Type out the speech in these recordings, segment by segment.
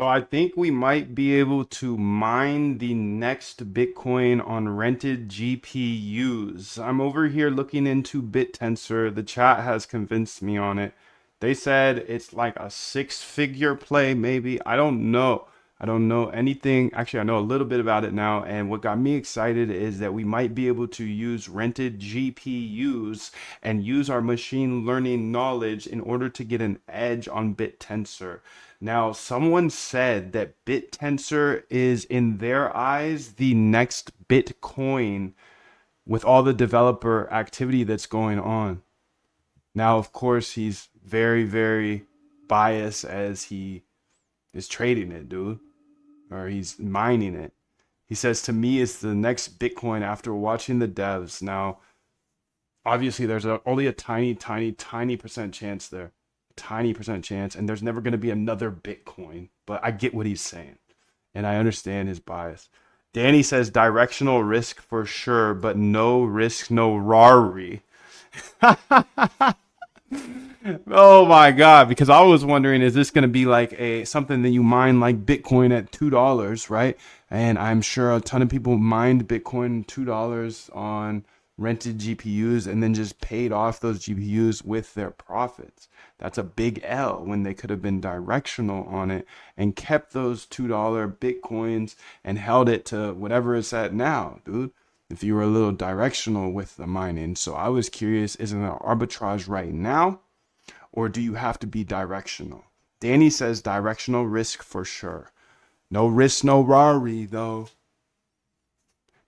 So I think we might be able to mine the next Bitcoin on rented GPUs. I'm over here looking into BitTensor. The chat has convinced me on it. They said it's like a six-figure play, maybe. I don't know. I don't know anything. Actually, I know a little bit about it now. And what got me excited is that we might be able to use rented GPUs and use our machine learning knowledge in order to get an edge on BitTensor. Now, someone said that BitTensor is, in their eyes, the next Bitcoin with all the developer activity that's going on. Now, of course, he's very, very biased as he is trading it, dude, or he's mining it. He says to me, it's the next Bitcoin after watching the devs. Now, obviously, there's only a tiny, tiny, tiny percent chance there. Tiny percent chance, and there's never going to be another Bitcoin. But I get what he's saying, and I understand his bias. Danny says directional risk for sure, but no risk, no Rari. Oh my god! Because I was wondering, is this going to be like a something that you mine like Bitcoin at $2, right? And I'm sure a ton of people mined Bitcoin $2 on rented GPUs and then just paid off those GPUs with their profits. That's a big L when they could have been directional on it and kept those $2 Bitcoins and held it to whatever it's at now, dude. If you were a little directional with the mining. So I was curious, is it an arbitrage right now? Or do you have to be directional? Danny says directional risk for sure. No risk, no Rari, though.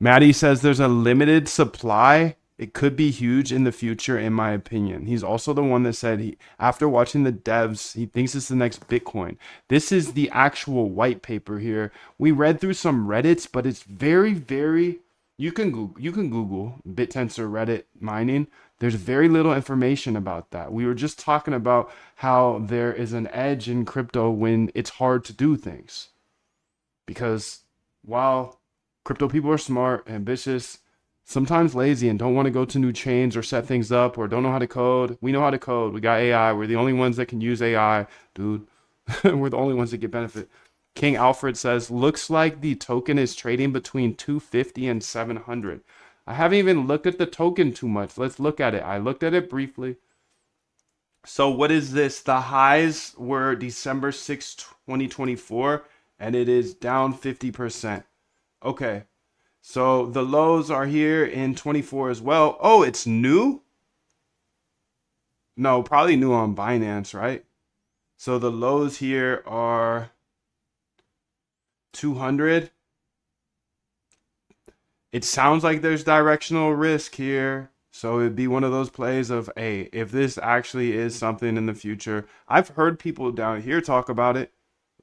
Maddie says there's a limited supply. It could be huge in the future, in my opinion. He's also the one that said after watching the devs, he thinks it's the next Bitcoin. This is the actual white paper here. We read through some Reddits, but it's very, very. You can Google BitTensor Reddit mining. There's very little information about that. We were just talking about how there is an edge in crypto when it's hard to do things. Because while crypto people are smart, ambitious, sometimes lazy, and don't want to go to new chains or set things up or don't know how to code, we know how to code. We got AI. We're the only ones that can use AI, dude. We're the only ones that get benefit. King Alfred says, looks like the token is trading between 250 and 700. I haven't even looked at the token too much. Let's look at it. I looked at it briefly. So what is this? The highs were December 6th, 2024, and it is down 50%. Okay. So the lows are here in 24 as well. Oh, it's new? No, probably new on Binance, right? So the lows here are 200. It sounds like there's directional risk here. So it'd be one of those plays of, hey, if this actually is something in the future. I've heard people down here talk about it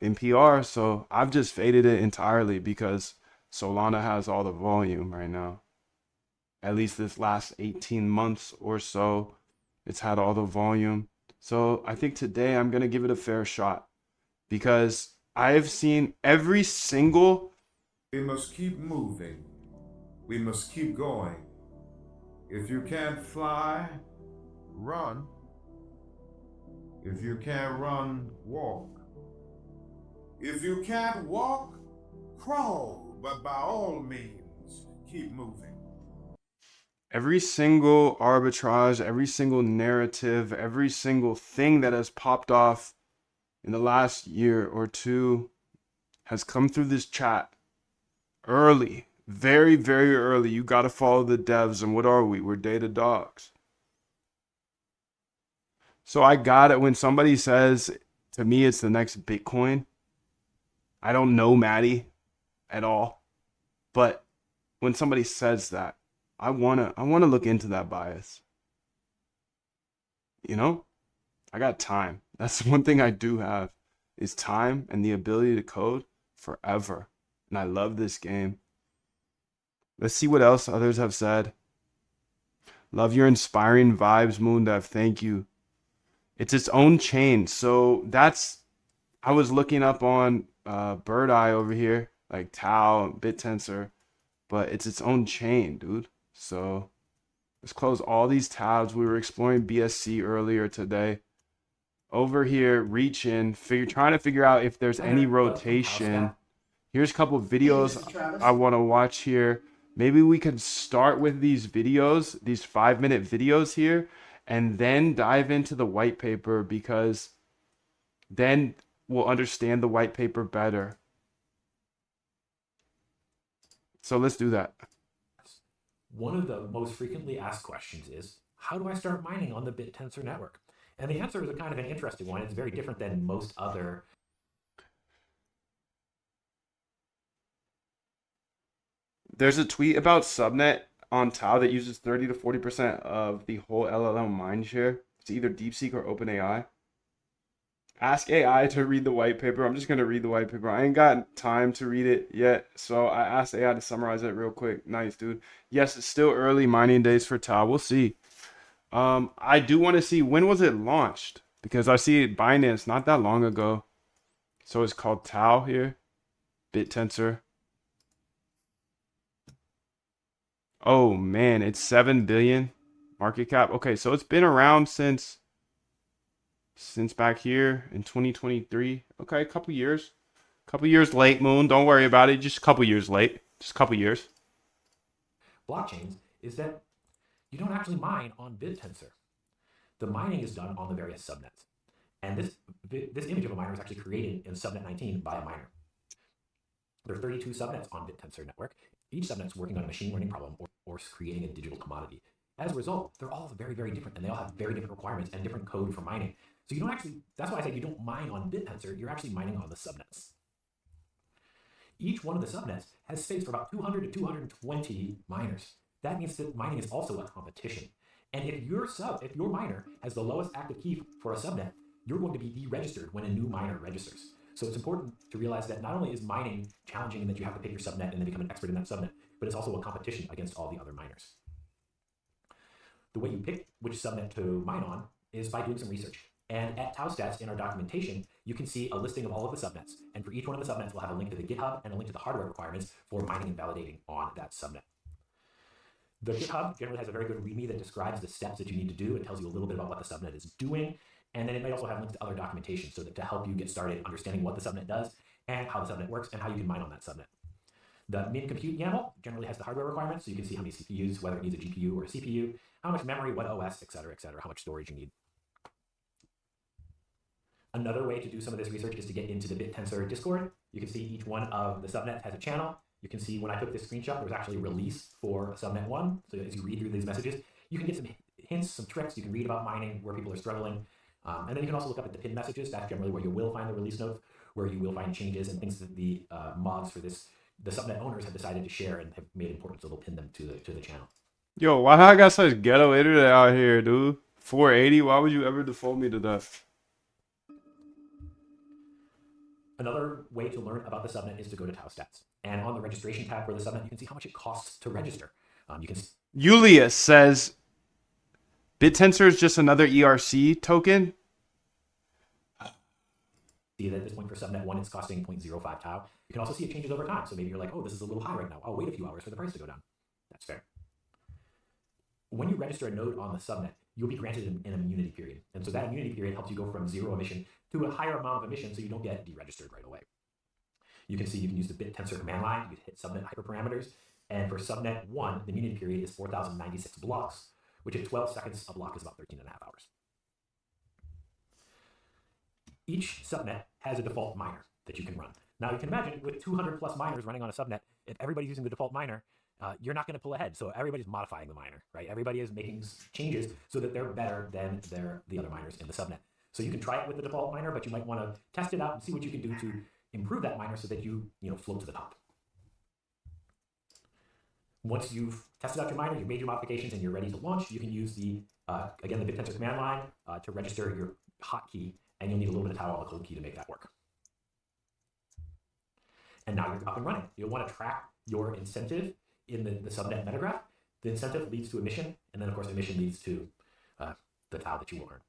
in PR, so I've just faded it entirely because Solana has all the volume right now. At least this last 18 months or so, it's had all the volume. So I think today I'm going to give it a fair shot because I've seen every single. We must keep moving. We must keep going. If you can't fly, run. If you can't run, walk. If you can't walk, crawl. But by all means, keep moving. Every single arbitrage, every single narrative, every single thing that has popped off in the last year or two has come through this chat early, very, very early. You got to follow the devs. And what are we? We're data dogs. So I got it when somebody says to me it's the next Bitcoin. I don't know Maddie at all. But when somebody says that, I wanna look into that bias. You know? I got time. That's one thing I do have is time and the ability to code forever. And I love this game. Let's see what else others have said. Love your inspiring vibes, Moondev. Thank you. It's its own chain. So that's I was looking up on Bird Eye over here, like Tau, BitTensor, but it's its own chain, dude. So let's close all these tabs. We were exploring BSC earlier today. over here reaching, trying to figure out if there's Hi any there, Doug from rotation. Towstat. Here's a couple of Hey, videos Mr. Travis. I want to watch here. Maybe we could start with these videos, these 5-minute videos here, and then dive into the white paper because then we'll understand the white paper better. So let's do that. One of the most frequently asked questions is, how do I start mining on the BitTensor network? And the answer is a kind of an interesting one. It's very different than most other. There's a tweet about subnet on Tau that uses 30 to 40% of the whole LLM mind share. It's either DeepSeek or OpenAI. Ask AI to read the white paper. I'm just gonna read the white paper. I ain't got time to read it yet, so I asked AI to summarize it real quick. Nice, dude. Yes, it's still early mining days for Tau. We'll see. I do want to see when was it launched because I see it Binance not that long ago. So it's called Tau here, BitTensor. Oh man, it's 7 billion market cap. Okay, so it's been around since back here in 2023. Okay, a couple years. Couple years late, Moon. Don't worry about it. Just a couple years late. Just a couple years. Blockchains is that you don't actually mine on BitTensor. The mining is done on the various subnets. And this image of a miner is actually created in subnet 19 by a miner. There are 32 subnets on BitTensor network. Each subnet is working on a machine learning problem or creating a digital commodity. As a result, they're all very, very different, and they all have very different requirements and different code for mining. So you don't actually, that's why I say you don't mine on BitTensor, you're actually mining on the subnets. Each one of the subnets has space for about 200 to 220 miners. That means that mining is also a competition. And if your miner has the lowest active key for a subnet, you're going to be deregistered when a new miner registers. So it's important to realize that not only is mining challenging in that you have to pick your subnet and then become an expert in that subnet, but it's also a competition against all the other miners. The way you pick which subnet to mine on is by doing some research. And at Towstats in our documentation, you can see a listing of all of the subnets. And for each one of the subnets, we'll have a link to the GitHub and a link to the hardware requirements for mining and validating on that subnet. The GitHub generally has a very good README that describes the steps that you need to do. It tells you a little bit about what the subnet is doing. And then it may also have links to other documentation so that to help you get started understanding what the subnet does and how the subnet works and how you can mine on that subnet. The min compute YAML generally has the hardware requirements, so you can see how many CPUs, whether it needs a GPU or a CPU, how much memory, what OS, et cetera, how much storage you need. Another way to do some of this research is to get into the BitTensor Discord. You can see each one of the subnets has a channel. You can see when I took this screenshot, there was actually a release for subnet 1. So as you read through these messages, you can get some hints, some tricks. You can read about mining, where people are struggling. And then you can also look up at the pin messages. That's generally where you will find the release notes, where you will find changes and things that the mods for this, the subnet owners have decided to share and have made important, so they'll pin them to the channel. Yo, why I got such ghetto internet out here, dude? 480? Why would you ever default me to that? Another way to learn about the subnet is to go to Towstats. And on the registration tab for the subnet, you can see how much it costs to register. You can Julius says BitTensor is just another ERC token. see that at this point for subnet 1, it's costing 0.05 tau. You can also see it changes over time. So maybe you're like, oh, this is a little high right now. I'll wait a few hours for the price to go down. That's fair. When you register a node on the subnet, you'll be granted an immunity period. And so that immunity period helps you go from 0 emission to a higher amount of emission so you don't get deregistered right away. You can see you can use the BitTensor command line. You can hit subnet hyperparameters. And for subnet 1, the immunity period is 4,096 blocks, which at 12 seconds a block is about 13.5 hours. Each subnet has a default miner that you can run. Now you can imagine with 200 plus miners running on a subnet, if everybody's using the default miner, you're not going to pull ahead. So everybody's modifying the miner, right? Everybody is making changes so that they're better than the other miners in the subnet. So you can try it with the default miner, but you might want to test it out and see what you can do to improve that miner so that you float to the top. Once you've tested out your miner, you've made your modifications, and you're ready to launch, you can use the again the BitTensor command line to register your hotkey, and you'll need a little bit of tau on the cold key to make that work. And now you're up and running. You'll want to track your incentive in the subnet metagraph. The incentive leads to emission, and then of course emission leads to the tau that you will earn.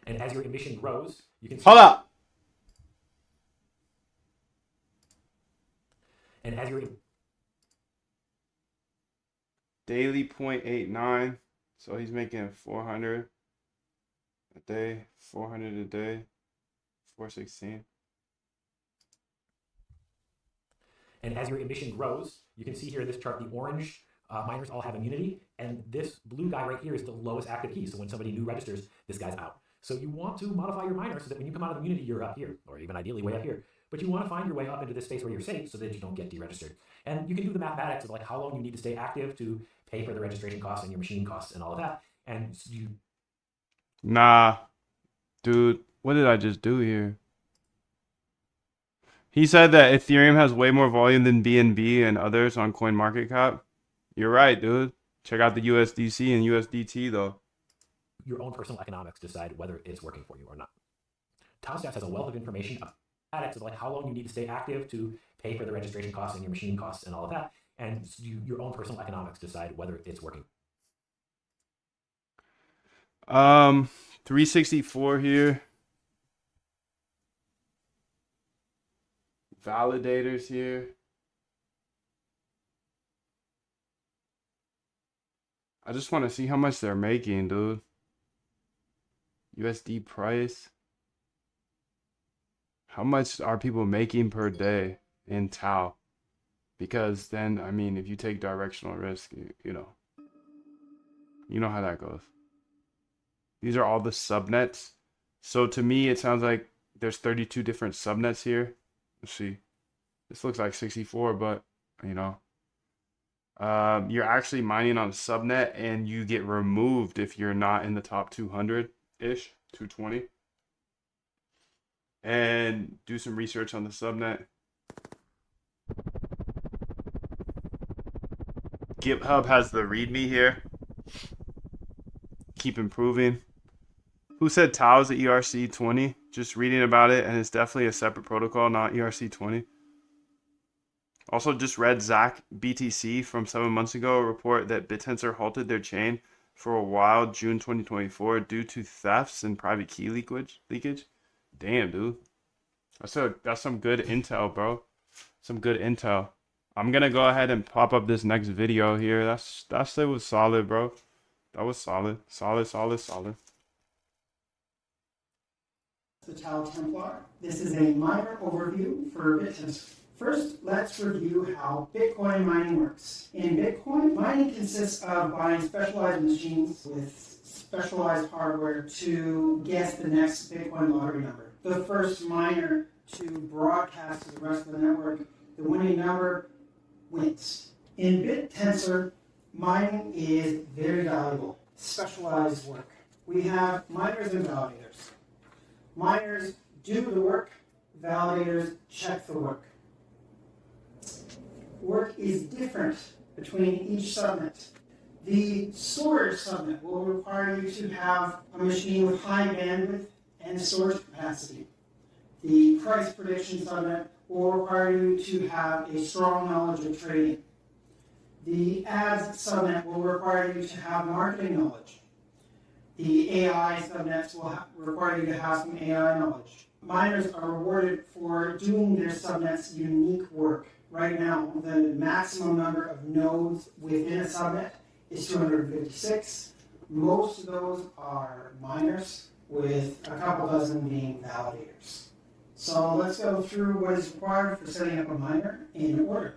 And as your emission grows, you can see. Hold up. And as your Daily 0.89. So he's making 400. a day, 400 a day, 416. And as your emission grows, you can see here in this chart, the orange miners all have immunity, and this blue guy right here is the lowest active key. So when somebody new registers, this guy's out. So you want to modify your miner so that when you come out of immunity, you're up here, or even ideally way up here. But you want to find your way up into this space where you're safe so that you don't get deregistered. And you can do the mathematics of like how long you need to stay active to pay for the registration costs and your machine costs and all of that. And you... Nah, dude, what did I just do here? He said that Ethereum has way more volume than BNB and others on CoinMarketCap. You're right, dude. Check out the USDC and USDT, though. Your own personal economics decide whether it's working for you or not. TauStats has a wealth of information about like how long you need to stay active to pay for the registration costs and your machine costs and all of that. And your own personal economics decide whether it's working. 364 here. Validators here. I just want to see how much they're making, dude. USD price. How much are people making per day in Tau? Because then, I mean, if you take directional risk, you know how that goes. These are all the subnets. So to me, it sounds like there's 32 different subnets here. Let's see. This looks like 64, but you know, you're actually mining on subnet, and you get removed if you're not in the top 200-ish, 220. And do some research on the subnet. GitHub has the README here. Keep improving. Who said Tau is at ERC20? Just reading about it, and it's definitely a separate protocol, not ERC20. Also, just read Zach BTC from 7 months ago report that BitTensor halted their chain for a while, June 2024, due to thefts and private key leakage. Damn, dude. That's some good intel, bro. Some good intel. I'm gonna go ahead and pop up this next video here. That was solid, bro. That was solid. Solid. The Tau Templar. This is a miner overview for BitTensor. First, let's review how Bitcoin mining works. In Bitcoin, mining consists of buying specialized machines with specialized hardware to guess the next Bitcoin lottery number. The first miner to broadcast to the rest of the network the winning number wins. In BitTensor, mining is very valuable, specialized work. We have miners and validators. Miners do the work, validators check the work. Work is different between each subnet. The storage subnet will require you to have a machine with high bandwidth and storage capacity. The price prediction subnet will require you to have a strong knowledge of trading. The ads subnet will require you to have marketing knowledge. The AI subnets will require you to have some AI knowledge. Miners are rewarded for doing their subnet's unique work. Right now, the maximum number of nodes within a subnet is 256. Most of those are miners, with a couple dozen being validators. So let's go through what is required for setting up a miner in order.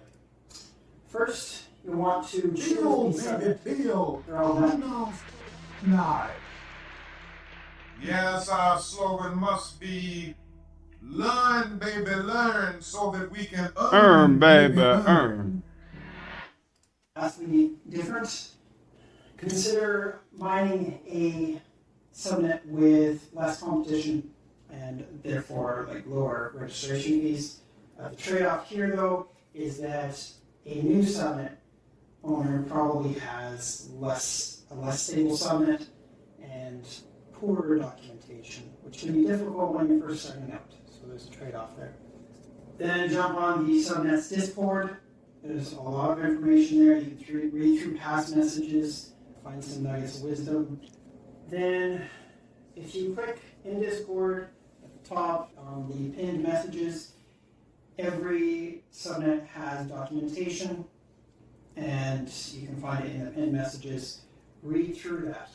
First, you want to choose the subnet. They're all done. Nice. Yes, our slogan must be learn, baby, learn, so that we can Earn, baby, earn. Vastly different. Consider mining a subnet with less competition and therefore lower registration fees. The trade-off here, though, is that a new subnet owner probably has a less stable subnet and poorer documentation, which can be difficult when you're first starting out. So there's a trade-off there. Then jump on the subnet's Discord. There's a lot of information there. You can read through past messages, find some nuggets of wisdom. Then, if you click in Discord at the top on the pinned messages, every subnet has documentation, and you can find it in the pinned messages. Read through that.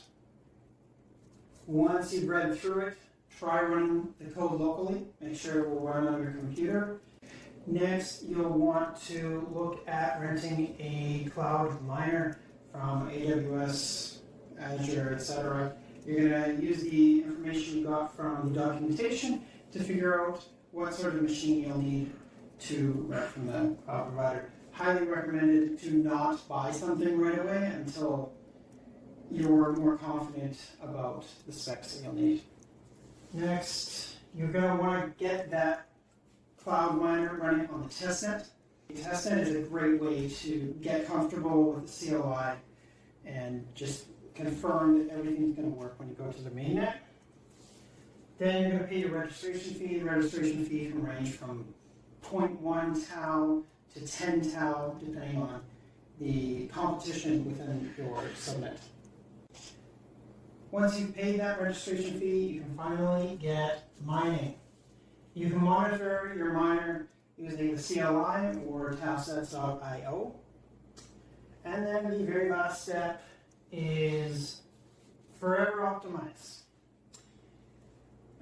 Once you've read through it, try running the code locally. Make sure it will run on your computer. Next, you'll want to look at renting a cloud miner from AWS, Azure, etc. You're going to use the information you got from the documentation to figure out what sort of machine you'll need to rent from the cloud provider. Highly recommended to not buy something right away until you're more confident about the specs that you'll need. Next, you're going to want to get that cloud miner running on the testnet. The testnet is a great way to get comfortable with the CLI and just confirm that everything's going to work when you go to the mainnet. Then you're going to pay your registration fee. The registration fee can range from 0.1 tau to 10 tau, depending on the competition within your subnet. Once you've paid that registration fee, you can finally get mining. You can monitor your miner using the CLI or taosets.io. And then the very last step is forever optimize.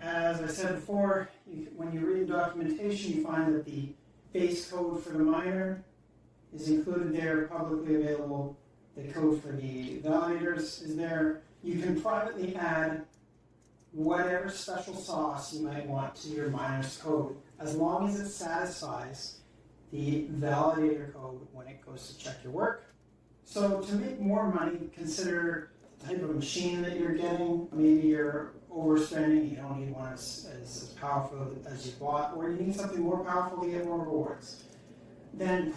As I said before, when you read the documentation, you find that the base code for the miner is included there, publicly available. The code for the validators is there. You can privately add whatever special sauce you might want to your miner's code, as long as it satisfies the validator code when it goes to check your work. So to make more money, consider the type of machine that you're getting. Maybe you're overspending, you don't need one as powerful as you bought, or you need something more powerful to get more rewards. Then